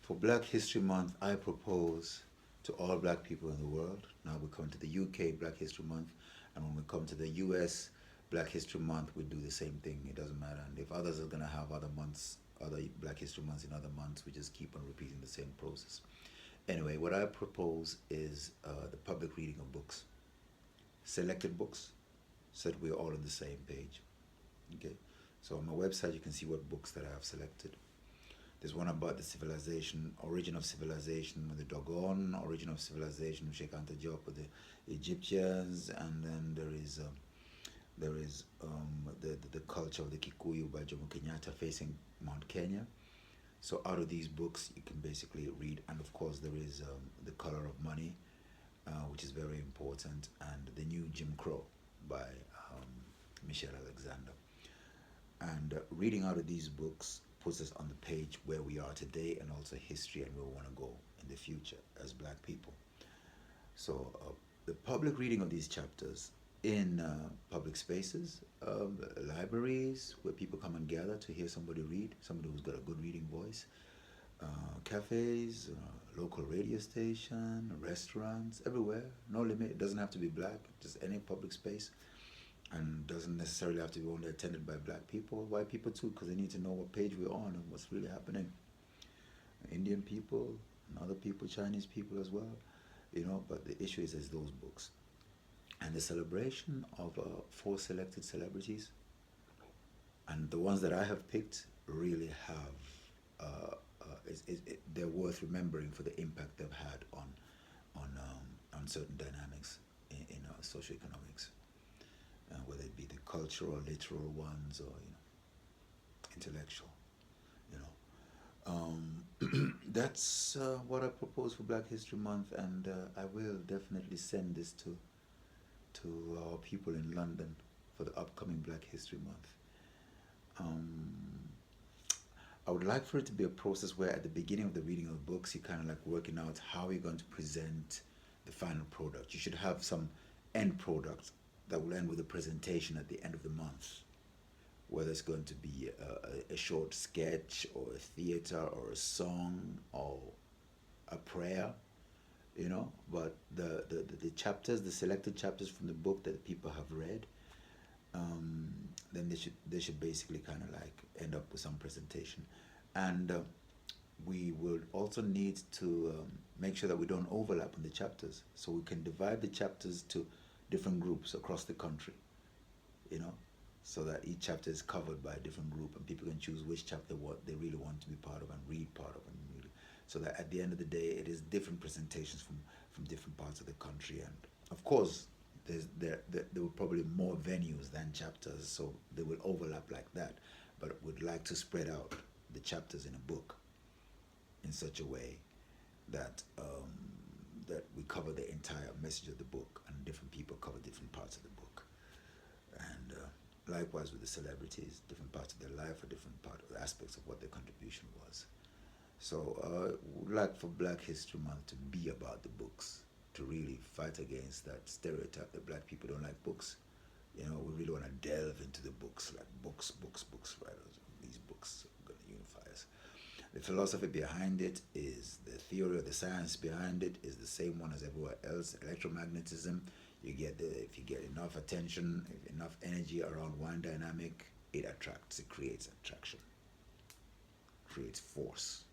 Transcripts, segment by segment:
For Black History Month, I propose to all black people in the world. Now we come to the UK Black History Month, and when we come to the US Black History Month, we do the same thing. It doesn't matter. And if others are gonna have other months, other Black History Months in other months, we just keep on repeating the same process. Anyway, what I propose is the public reading of books, selected books, so that we're all on the same page. Okay, so on my website you can see what books that I have selected. There's one about the civilization, origin of civilization with the Dogon, origin of civilization with Sheikh Anta Diop with the Egyptians, and then there is the culture of the Kikuyu by Jomo Kenyatta facing Mount Kenya. So out of these books, you can basically read, and of course there is The Color of Money, which is very important, and The New Jim Crow by Michelle Alexander. And reading out of these books puts us on the page where we are today and also history and where we want to go in the future as black people. So the public reading of these chapters in public spaces, libraries where people come and gather to hear somebody read, somebody who's got a good reading voice, cafes, local radio station, restaurants, everywhere, no limit. It doesn't have to be black, just any public space, and doesn't necessarily have to be only attended by black people, white people too, because they need to know what page we're on and what's really happening. Indian people and other people, Chinese people as well, but the issue is those books. And the celebration of four selected celebrities, and the ones that I have picked really have, they're worth remembering for the impact they've had on certain dynamics in socioeconomics, whether it be the cultural, literal ones, or intellectual. You know, that's what I propose for Black History Month, and I will definitely send this to our people in London for the upcoming Black History Month. I would like for it to be a process where at the beginning of the reading of the books, you're kind of like working out how you're going to present the final product. You should have some end product that will end with a presentation at the end of the month, whether it's going to be a short sketch or a theater or a song or a prayer, but the chapters, the selected chapters from the book that people have read, then they should basically kind of like end up with some presentation. And we will also need to make sure that we don't overlap on the chapters, so we can divide the chapters to different groups across the country, so that each chapter is covered by a different group, and people can choose which chapter what they really want to be part of and read part of, and really, so that at the end of the day it is different presentations from different parts of the country. And of course there will probably more venues than chapters, so they will overlap like that, but we'd like to spread out the chapters in a book in such a way that that we cover the entire message of the book, and different people cover different parts of the book. And likewise with the celebrities, different parts of their life or different part of the aspects of what their contribution was. So we'd like for Black History Month to be about the books, to really fight against that stereotype that black people don't like books. We really want to delve into the books, like books, writers. These books are going to unify us. The philosophy behind it is, the theory or the science behind it is the same one as everywhere else. Electromagnetism, if you get enough attention, enough energy around one dynamic, it attracts, it creates attraction, creates force,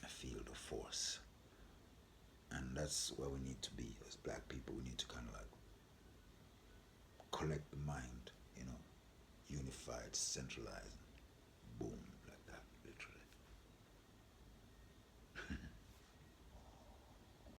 a field of force. And that's where we need to be as black people. We need to kind of like collect the mind, unified, centralized, boom.